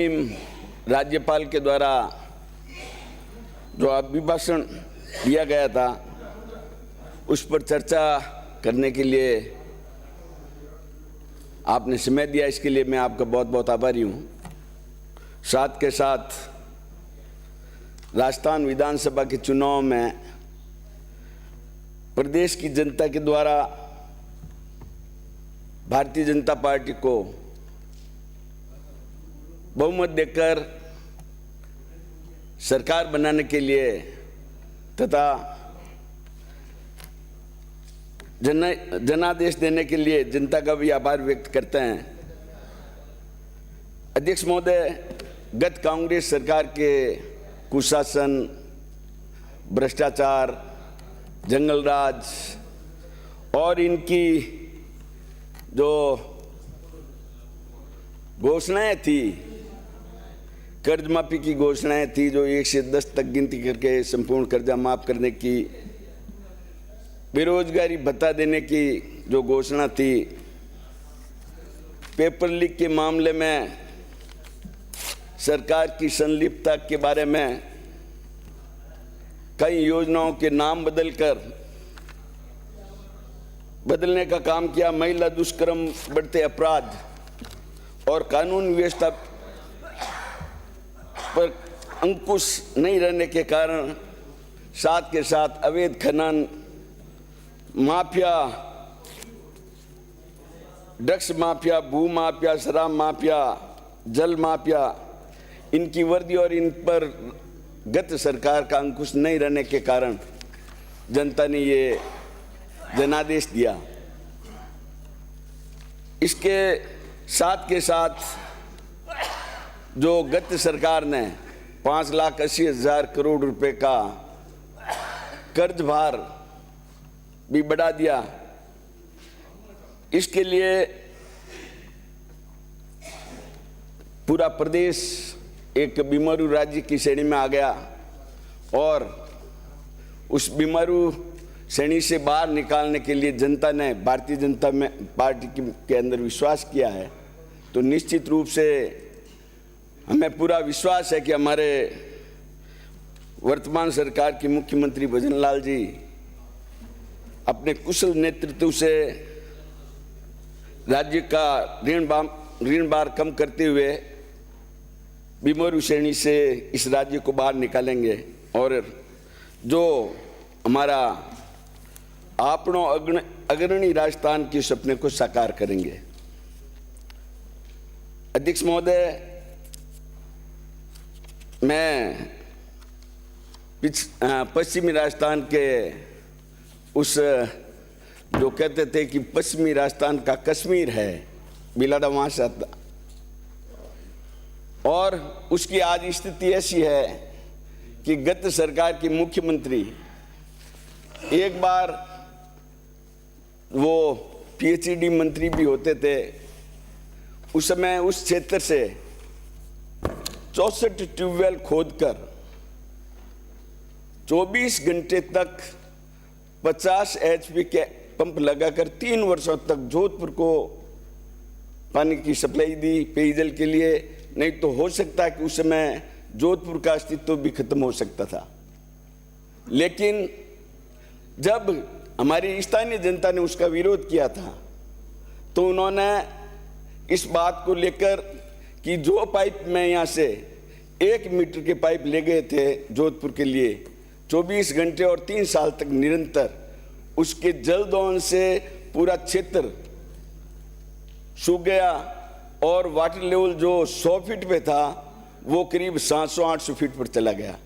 राज्यपाल के द्वारा जो अभिभाषण दिया गया था उस पर चर्चा करने के लिए आपने समय दिया, इसके लिए मैं आपका बहुत बहुत आभारी हूँ। साथ के साथ राजस्थान विधानसभा के चुनाव में प्रदेश की जनता के द्वारा भारतीय जनता पार्टी को बहुमत देकर सरकार बनाने के लिए तथा जनादेश देने के लिए जनता का भी आभार व्यक्त करते हैं। अध्यक्ष महोदय, गत कांग्रेस सरकार के कुशासन, भ्रष्टाचार, जंगलराज और इनकी जो घोषणाएं थी, कर्ज माफी की घोषणाएं थी जो 1 से 10 तक गिनती करके संपूर्ण कर्जा माफ करने की, बेरोजगारी भत्ता देने की जो घोषणा थी, पेपर लीक के मामले में सरकार की संलिप्तता के बारे में कई योजनाओं के नाम बदलने का काम किया, महिला दुष्कर्म, बढ़ते अपराध और कानून व्यवस्था पर अंकुश नहीं रहने के कारण साथ के साथ अवैध खनन, माफिया, ड्रग्स माफिया, भू माफिया, शराब माफिया, जल माफिया, इनकी वर्दी और इन पर गत सरकार का अंकुश नहीं रहने के कारण जनता ने ये जनादेश दिया। इसके साथ के साथ जो गत सरकार ने 5,80,000 करोड़ रुपए का कर्ज भार भी बढ़ा दिया, इसके लिए पूरा प्रदेश एक बीमारू राज्य की श्रेणी में आ गया और उस बीमारू श्रेणी से बाहर निकालने के लिए जनता ने भारतीय जनता पार्टी के अंदर विश्वास किया है। तो निश्चित रूप से हमें पूरा विश्वास है कि हमारे वर्तमान सरकार के मुख्यमंत्री भजन लाल जी अपने कुशल नेतृत्व से राज्य का ऋण भार कम करते हुए बीमारू श्रेणी से इस राज्य को बाहर निकालेंगे और जो हमारा आपनों अग्रणी राजस्थान के सपने को साकार करेंगे। अध्यक्ष महोदय, मैं पश्चिमी राजस्थान के उस जो कहते थे कि पश्चिमी राजस्थान का कश्मीर है, बिलाड़ा वहाँ से आता, और उसकी आज स्थिति ऐसी है कि गत सरकार के मुख्यमंत्री एक बार वो पीएचडी मंत्री भी होते थे, उस समय उस क्षेत्र से 64 ट्यूबवेल खोदकर 24 घंटे तक 50 HP के पंप लगाकर 3 वर्षों तक जोधपुर को पानी की सप्लाई दी पेयजल के लिए। नहीं तो हो सकता है कि उस समय जोधपुर का अस्तित्व भी खत्म हो सकता था। लेकिन जब हमारी स्थानीय जनता ने उसका विरोध किया था तो उन्होंने इस बात को लेकर कि जो पाइप में यहाँ से 1 मीटर के पाइप ले गए थे जोधपुर के लिए 24 घंटे और 3 साल तक निरंतर, उसके जल दोहन से पूरा क्षेत्र सूख गया और वाटर लेवल जो 100 फीट पे था वो करीब 700-800 फीट पर चला गया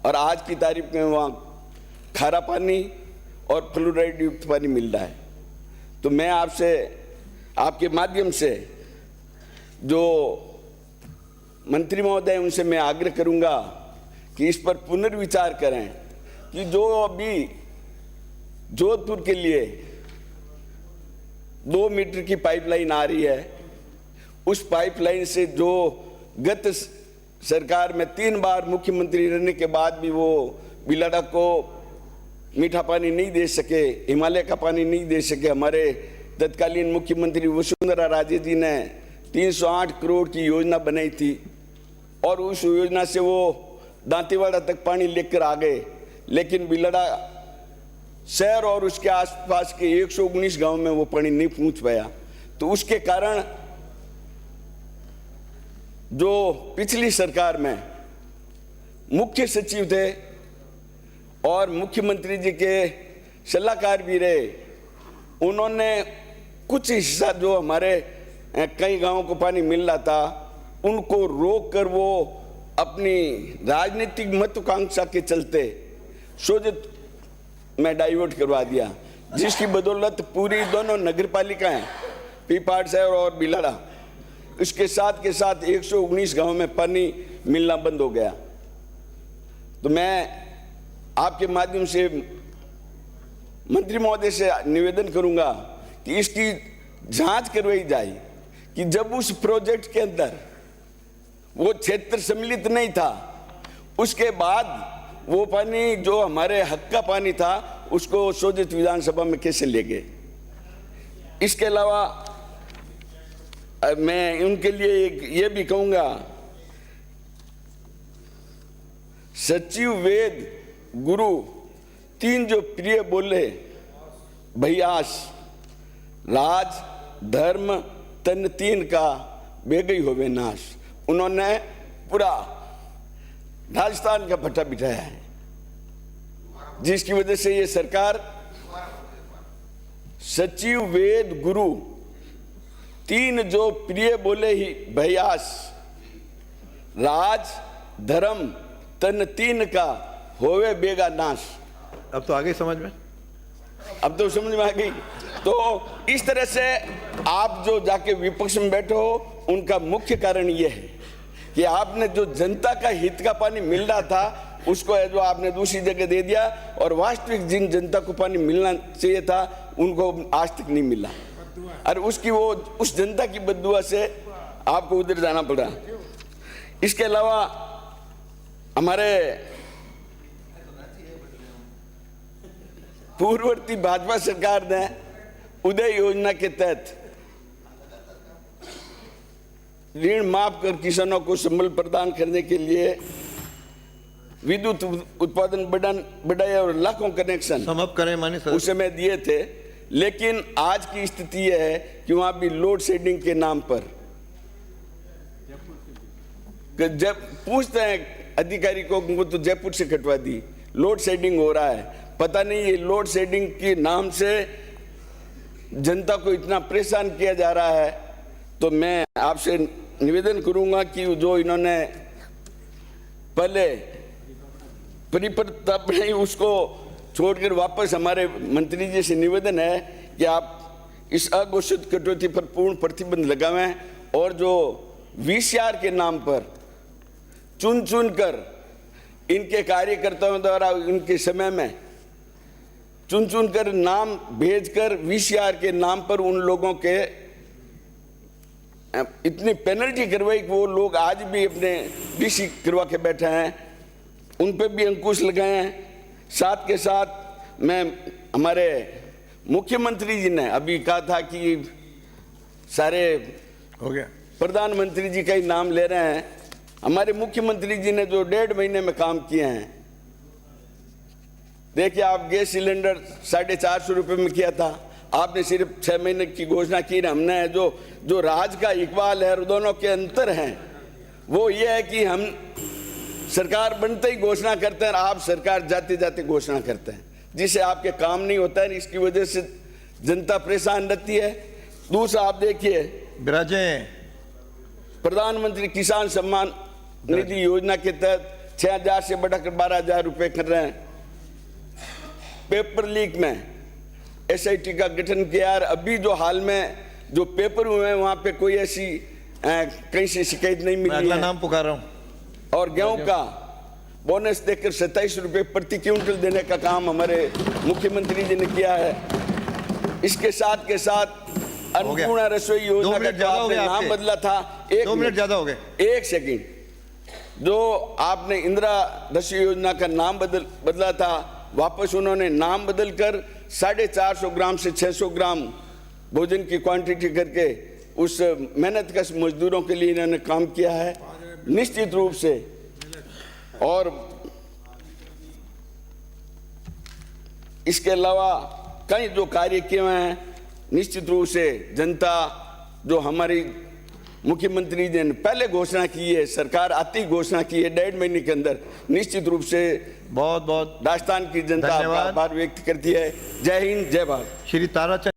और आज की तारीख में वहाँ खारा पानी और फ्लोराइड युक्त पानी मिल रहा है। तो मैं आपसे, आपके माध्यम से जो मंत्री महोदय उनसे मैं आग्रह करूंगा कि इस पर पुनर्विचार करें कि जो अभी जोधपुर के लिए 2 मीटर की पाइपलाइन आ रही है, उस पाइपलाइन से जो गत सरकार में 3 बार मुख्यमंत्री रहने के बाद भी वो बिलाड़ा को मीठा पानी नहीं दे सके, हिमालय का पानी नहीं दे सके, हमारे तत्कालीन मुख्यमंत्री वसुंधरा राजे जी ने 308 करोड़ की योजना बनाई थी और उस योजना से वो दांतेवाड़ा तक पानी लेकर आ गए, लेकिन बिलड़ा शहर और उसके आसपास के 119 गांव में वो पानी नहीं पहुंच पाया। तो उसके कारण जो पिछली सरकार में मुख्य सचिव थे और मुख्यमंत्री जी के सलाहकार भी रहे, उन्होंने कुछ हिस्सा जो हमारे कई गांवों को पानी मिल रहा था उनको रोक कर वो अपनी राजनीतिक महत्वाकांक्षा के चलते सोजत में डाइवर्ट करवा दिया, जिसकी बदौलत पूरी दोनों नगर पालिकाएं पीपाड़ शहर और बिलाड़ा इसके साथ के साथ 119 गांव में पानी मिलना बंद हो गया। तो मैं आपके माध्यम से मंत्री महोदय से निवेदन करूंगा कि इसकी जांच करवाई जाए कि जब उस प्रोजेक्ट के अंदर वो क्षेत्र सम्मिलित नहीं था, उसके बाद वो पानी जो हमारे हक का पानी था उसको सोजित विधानसभा में कैसे ले गए। इसके अलावा मैं उनके लिए ये भी कहूंगा, सचिव वेद गुरु तीन जो प्रिय बोले भैयास राज धर्म तन तीन का बेगई होवे नाश, उन्होंने पूरा राजस्थान का पट्टा बिठाया है, जिसकी वजह से ये सरकार सचिव वेद गुरु तीन जो प्रिय बोले ही भयास राज धर्म तन तीन का होवे बेगा नाश। अब तो आ गई समझ में, अब तो समझ में आ गई। तो इस तरह से आप जो जाके विपक्ष में बैठे हो उनका मुख्य कारण यह है कि आपने जो जनता का हित का पानी मिल रहा था उसको है जो आपने दूसरी जगह दे दिया, और वास्तविक जिन जनता को पानी मिलना चाहिए था उनको आज तक नहीं मिला, और उसकी वो उस जनता की बद्दुआ से आपको उधर जाना पड़ा। इसके अलावा हमारे पूर्ववर्ती भाजपा सरकार ने उदय योजना के तहत ऋण माफ कर किसानों को संबल प्रदान करने के लिए विद्युत उत्पादन बढ़ाया और लाखों कनेक्शन समाप्त करें माननीय सदस्य। उस समय दिए थे, लेकिन आज की स्थिति यह है कि वहां भी लोड शेडिंग के नाम पर जब पूछते हैं अधिकारी को, वो तो जयपुर से कटवा दी, लोड शेडिंग हो रहा है। पता नहीं ये लोड शेडिंग के नाम से जनता को इतना परेशान किया जा रहा है। तो मैं आपसे निवेदन करूंगा कि जो इन्होंने पहले परिपत्र बनाई उसको छोड़कर वापस हमारे मंत्री जी से निवेदन है कि आप इस अघोषित कटौती पर पूर्ण प्रतिबंध लगावें, और जो वीसीआर के नाम पर चुन चुन कर इनके कार्यकर्ताओं द्वारा इनके समय में चुन चुन कर नाम भेजकर वीसीआर के नाम पर उन लोगों के इतनी पेनल्टी करवाई कि वो लोग आज भी अपने डीसी करवा के बैठे हैं, उन पर भी अंकुश लगाए हैं। साथ के साथ मैं हमारे मुख्यमंत्री जी ने अभी कहा था कि सारे हो गया, प्रधानमंत्री जी का ही नाम ले रहे हैं। हमारे मुख्यमंत्री जी ने जो 1.5 महीने में काम किए हैं, देखिए आप गैस सिलेंडर 450 रुपये में किया था, आपने सिर्फ 6 महीने की घोषणा की। हमने जो राज का इकबाल है, दोनों के अंतर हैं, वो ये है कि हम सरकार बनते ही घोषणा करते हैं, आप सरकार जाते जाते घोषणा करते हैं, जिससे आपके काम नहीं होता है। इसकी वजह से जनता परेशान रहती है। दूसरा आप देखिए, विराजे प्रधानमंत्री किसान सम्मान निधि योजना के तहत 6,000 से बढ़ाकर 12,000 रुपए कर रहे हैं। पेपर लीक में एसआईटी का गठन किया, अभी जो हाल में जो पेपर हुए हैं वहां पे कोई ऐसी कहीं से शिकायत नहीं मिली है। अगला नाम पुकार रहा हूं। और गेहूं का बोनस देकर 27 रुपए प्रति क्विंटल देने का काम हमारे मुख्यमंत्री जी ने किया है। इसके साथ के साथ अन्नपूर्णा रसोई योजना का जो आपने नाम बदला था, 2 मिनट ज्यादा हो गए, 1 सेकंड, जो आपने इंदिरा रसोई योजना का नाम बदला था, वापस उन्होंने नाम बदलकर 450 ग्राम से 600 ग्राम भोजन की क्वांटिटी करके उस मेहनत कश मजदूरों के लिए इन्होंने काम किया है। निश्चित रूप से, और इसके अलावा कई जो कार्य किए हुए हैं, निश्चित रूप से जनता जो हमारी मुख्यमंत्री जी ने पहले घोषणा की है, सरकार आती घोषणा की है 1.5 महीने के अंदर, निश्चित रूप से बहुत बहुत राजस्थान की जनता धन्यवाद। आभार व्यक्त करती है। जय हिंद, जय भारत। श्री ताराचंद